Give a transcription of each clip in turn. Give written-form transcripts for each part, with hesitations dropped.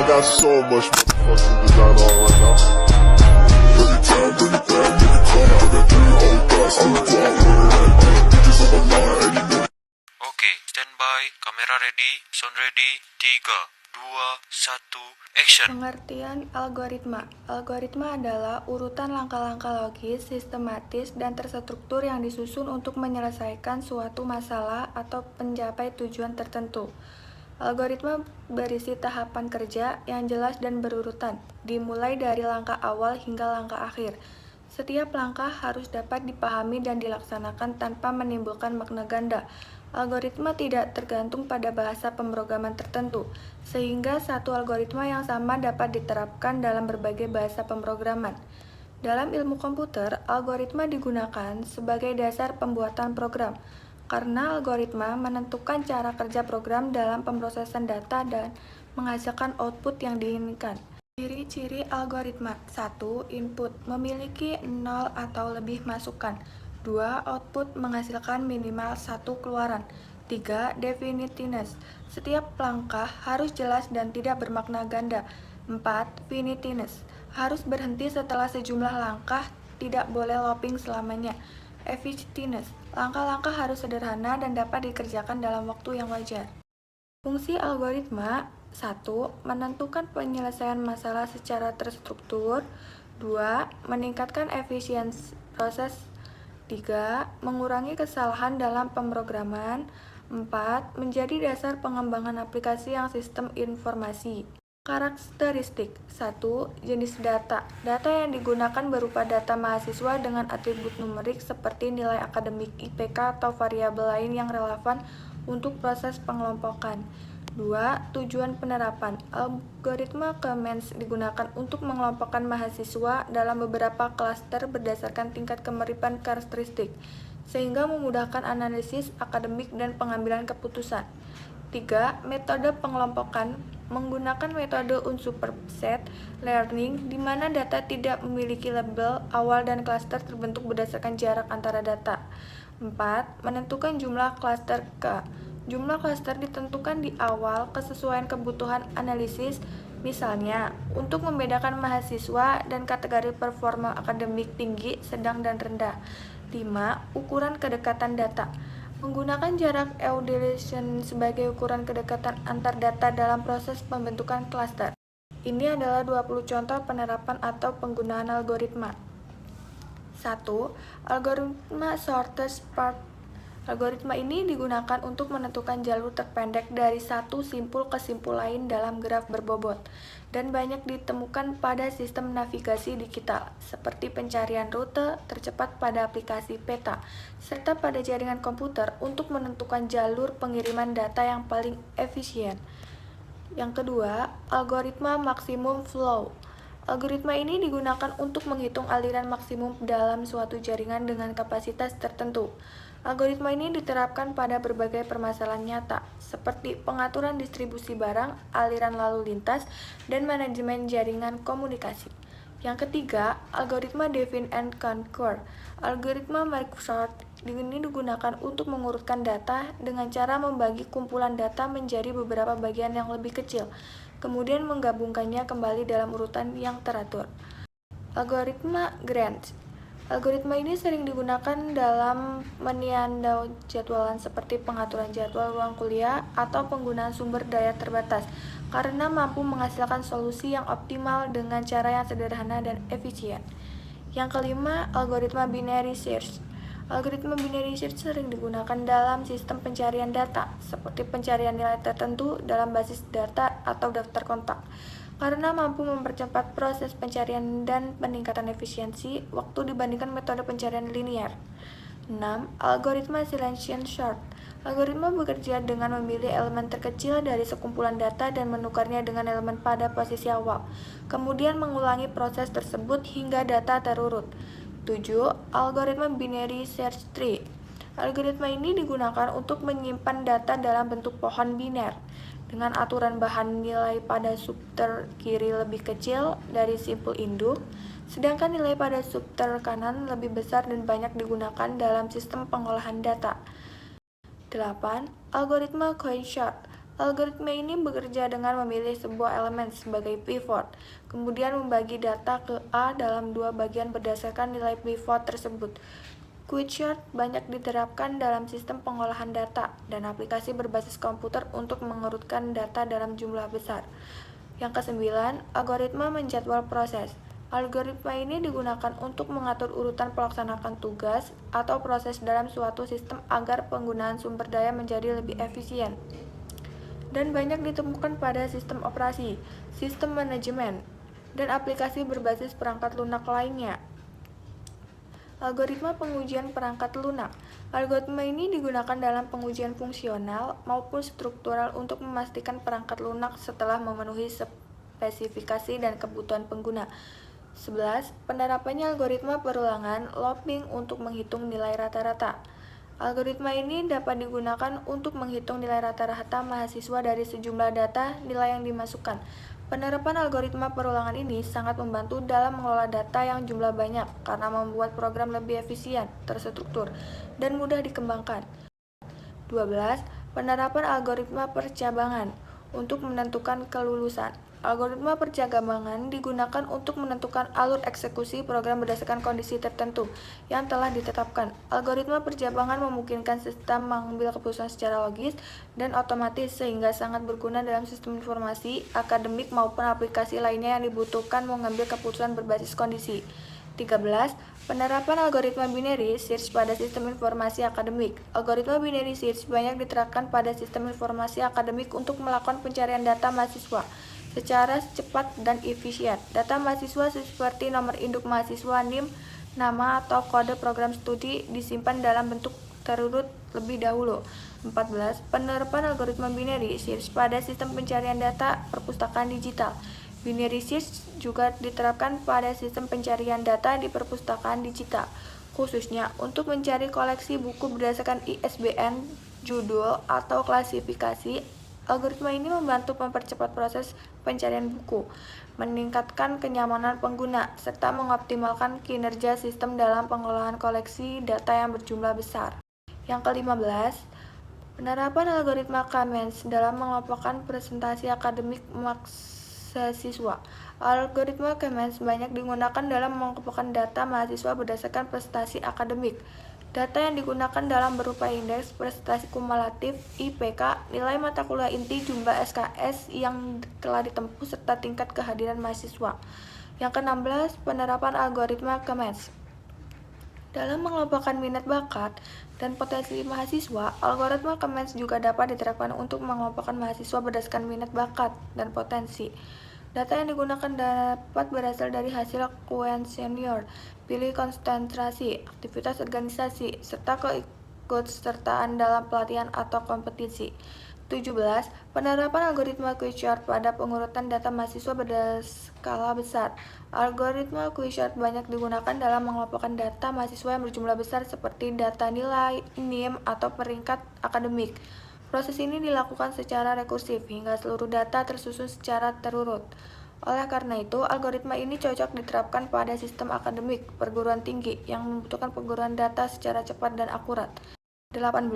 got so much motherfucking design on right now. Bring it down, bring it down, nigga, come out, got 3 whole thoughts, I'm the guap with it. Bitches on my line, and you know. Oke, standby, kamera ready, sound ready, 3, 2, 1, action. Pengertian algoritma. Algoritma adalah urutan langkah-langkah logis, sistematis, dan terstruktur yang disusun untuk menyelesaikan suatu masalah atau mencapai tujuan tertentu. Algoritma berisi tahapan kerja yang jelas dan berurutan, dimulai dari langkah awal hingga langkah akhir. Setiap langkah harus dapat dipahami dan dilaksanakan tanpa menimbulkan makna ganda. Algoritma tidak tergantung pada bahasa pemrograman tertentu, sehingga satu algoritma yang sama dapat diterapkan dalam berbagai bahasa pemrograman. Dalam ilmu komputer, algoritma digunakan sebagai dasar pembuatan program, karena algoritma menentukan cara kerja program dalam pemrosesan data dan menghasilkan output yang diinginkan. Ciri-ciri algoritma. 1. Input memiliki 0 atau lebih masukan. 2. Output menghasilkan minimal 1 keluaran. 3. Definiteness. Setiap langkah harus jelas dan tidak bermakna ganda. 4. Finiteness. Harus berhenti setelah sejumlah langkah, tidak boleh looping selamanya. Efficiency. Langkah-langkah harus sederhana dan dapat dikerjakan dalam waktu yang wajar. Fungsi algoritma. 1. Menentukan penyelesaian masalah secara terstruktur. 2. Meningkatkan efisiensi proses. 3. Mengurangi kesalahan dalam pemrograman. 4. Menjadi dasar pengembangan aplikasi yang sistem informasi. Karakteristik. 1. Jenis data. Data yang digunakan berupa data mahasiswa dengan atribut numerik seperti nilai akademik, IPK, atau variabel lain yang relevan untuk proses pengelompokan. 2. Tujuan penerapan. Algoritma Clemens digunakan untuk mengelompokkan mahasiswa dalam beberapa klaster berdasarkan tingkat kemiripan karakteristik, sehingga memudahkan analisis akademik dan pengambilan keputusan. 3. Metode pengelompokan. Menggunakan metode unsupervised learning, di mana data tidak memiliki label awal dan klaster terbentuk berdasarkan jarak antara data. 4. Menentukan jumlah klaster K. Jumlah klaster ditentukan di awal kesesuaian kebutuhan analisis, misalnya untuk membedakan mahasiswa dan kategori performa akademik tinggi, sedang, dan rendah. 5. Ukuran kedekatan data. Menggunakan jarak Euclidean sebagai ukuran kedekatan antar data dalam proses pembentukan klaster. Ini adalah 20 contoh penerapan atau penggunaan algoritma. 1. Algoritma shortest path. Algoritma ini digunakan untuk menentukan jalur terpendek dari satu simpul ke simpul lain dalam graf berbobot, dan banyak ditemukan pada sistem navigasi digital, seperti pencarian rute tercepat pada aplikasi peta, serta pada jaringan komputer untuk menentukan jalur pengiriman data yang paling efisien. Yang kedua, algoritma maksimum flow. Algoritma ini digunakan untuk menghitung aliran maksimum dalam suatu jaringan dengan kapasitas tertentu. Algoritma ini diterapkan pada berbagai permasalahan nyata, seperti pengaturan distribusi barang, aliran lalu lintas, dan manajemen jaringan komunikasi. Yang ketiga, algoritma Divide and Conquer. Algoritma Merge-Sort ini digunakan untuk mengurutkan data dengan cara membagi kumpulan data menjadi beberapa bagian yang lebih kecil, kemudian menggabungkannya kembali dalam urutan yang teratur. Algoritma Grant. Algoritma ini sering digunakan dalam menyandaw jadwalan seperti pengaturan jadwal ruang kuliah atau penggunaan sumber daya terbatas, karena mampu menghasilkan solusi yang optimal dengan cara yang sederhana dan efisien. Yang kelima, algoritma binary search. Algoritma binary search sering digunakan dalam sistem pencarian data, seperti pencarian nilai tertentu dalam basis data atau daftar kontak, karena mampu mempercepat proses pencarian dan peningkatan efisiensi waktu dibandingkan metode pencarian linear. 6. Algoritma Silential Sort. Algoritma bekerja dengan memilih elemen terkecil dari sekumpulan data dan menukarnya dengan elemen pada posisi awal, kemudian mengulangi proses tersebut hingga data terurut. 7. Algoritma Binary Search Tree. Algoritma ini digunakan untuk menyimpan data dalam bentuk pohon biner, dengan aturan bahan nilai pada subter kiri lebih kecil dari simpul induk, sedangkan nilai pada subter kanan lebih besar dan banyak digunakan dalam sistem pengolahan data. 8. Algoritma Coin Sort. Algoritma ini bekerja dengan memilih sebuah elemen sebagai pivot, kemudian membagi data ke A dalam dua bagian berdasarkan nilai pivot tersebut. Quicksort banyak diterapkan dalam sistem pengolahan data dan aplikasi berbasis komputer untuk mengurutkan data dalam jumlah besar. Yang kesembilan, algoritma menjadwal proses. Algoritma ini digunakan untuk mengatur urutan pelaksanaan tugas atau proses dalam suatu sistem agar penggunaan sumber daya menjadi lebih efisien. Dan banyak ditemukan pada sistem operasi, sistem manajemen, dan aplikasi berbasis perangkat lunak lainnya. Algoritma pengujian perangkat lunak. Algoritma ini digunakan dalam pengujian fungsional maupun struktural untuk memastikan perangkat lunak setelah memenuhi spesifikasi dan kebutuhan pengguna. 11. Penerapannya algoritma perulangan looping untuk menghitung nilai rata-rata. Algoritma ini dapat digunakan untuk menghitung nilai rata-rata mahasiswa dari sejumlah data nilai yang dimasukkan. Penerapan algoritma perulangan ini sangat membantu dalam mengelola data yang jumlah banyak karena membuat program lebih efisien, terstruktur, dan mudah dikembangkan. 12. Penerapan algoritma percabangan untuk menentukan kelulusan. Algoritma percabangan digunakan untuk menentukan alur eksekusi program berdasarkan kondisi tertentu yang telah ditetapkan. Algoritma percabangan memungkinkan sistem mengambil keputusan secara logis dan otomatis sehingga sangat berguna dalam sistem informasi, akademik maupun aplikasi lainnya yang dibutuhkan mengambil keputusan berbasis kondisi. 13. Penerapan algoritma binary search pada sistem informasi akademik. Algoritma binary search banyak diterapkan pada sistem informasi akademik untuk melakukan pencarian data mahasiswa secara cepat dan efisien. Data mahasiswa seperti nomor induk mahasiswa, NIM, nama atau kode program studi disimpan dalam bentuk terurut lebih dahulu. 14. Penerapan algoritma binary search pada sistem pencarian data perpustakaan digital. Binary search juga diterapkan pada sistem pencarian data di perpustakaan digital, khususnya untuk mencari koleksi buku berdasarkan ISBN, judul, atau klasifikasi. Algoritma ini membantu mempercepat proses pencarian buku, meningkatkan kenyamanan pengguna, serta mengoptimalkan kinerja sistem dalam pengolahan koleksi data yang berjumlah besar. Yang ke-15, penerapan algoritma Kamens dalam mengelompokkan presentasi akademik mahasiswa. Algoritma Kamens banyak digunakan dalam mengelompokkan data mahasiswa berdasarkan prestasi akademik. Data yang digunakan dalam berupa indeks prestasi kumulatif, IPK, nilai mata kuliah inti, jumlah SKS yang telah ditempuh, serta tingkat kehadiran mahasiswa. Yang ke-16, penerapan algoritma Kamens. Dalam mengelompokkan minat bakat dan potensi mahasiswa, algoritma Kamens juga dapat diterapkan untuk mengelompokkan mahasiswa berdasarkan minat bakat dan potensi. Data yang digunakan dapat berasal dari hasil kuesioner, pilih konsentrasi, aktivitas organisasi, serta keikutsertaan dalam pelatihan atau kompetisi. 17. Penerapan algoritma Quicksort pada pengurutan data mahasiswa berskala besar. Algoritma Quicksort banyak digunakan dalam mengelompokkan data mahasiswa yang berjumlah besar seperti data nilai, NIM, atau peringkat akademik. Proses ini dilakukan secara rekursif hingga seluruh data tersusun secara terurut. Oleh karena itu, algoritma ini cocok diterapkan pada sistem akademik perguruan tinggi yang membutuhkan penggunaan data secara cepat dan akurat. 18.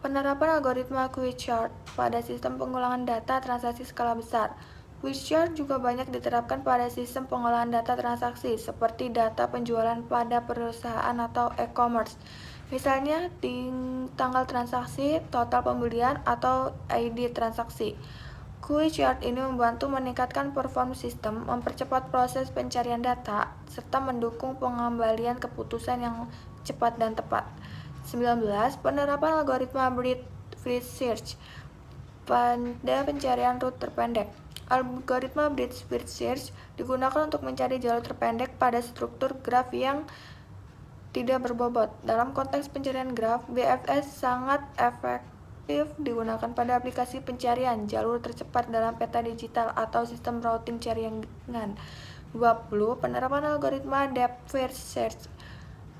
Penerapan algoritma Quicksort pada sistem pengulangan data transaksi skala besar. Quicksort juga banyak diterapkan pada sistem pengolahan data transaksi seperti data penjualan pada perusahaan atau e-commerce. Misalnya, tanggal transaksi, total pembelian, atau ID transaksi. Quicksort ini membantu meningkatkan performa sistem, mempercepat proses pencarian data, serta mendukung pengembalian keputusan yang cepat dan tepat. 19. Penerapan algoritma Breadth First Search pada pencarian root terpendek. Algoritma Breadth First Search digunakan untuk mencari jalur terpendek pada struktur graf yang tidak berbobot. Dalam konteks pencarian graf, BFS sangat efektif digunakan pada aplikasi pencarian jalur tercepat dalam peta digital atau sistem routing jaringan. 20. Penerapan algoritma Depth First Search.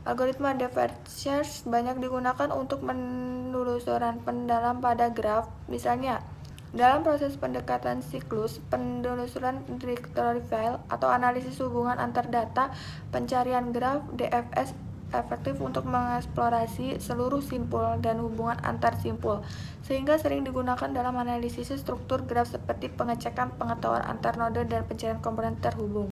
Algoritma Depth First Search banyak digunakan untuk penelusuran mendalam pada graf. Misalnya, dalam proses pendekatan siklus, penelusuran directory file, atau analisis hubungan antar data, pencarian graf, DFS efektif untuk mengeksplorasi seluruh simpul dan hubungan antar simpul, sehingga sering digunakan dalam analisis struktur graf seperti pengecekan pengetahuan antar node dan pencarian komponen terhubung.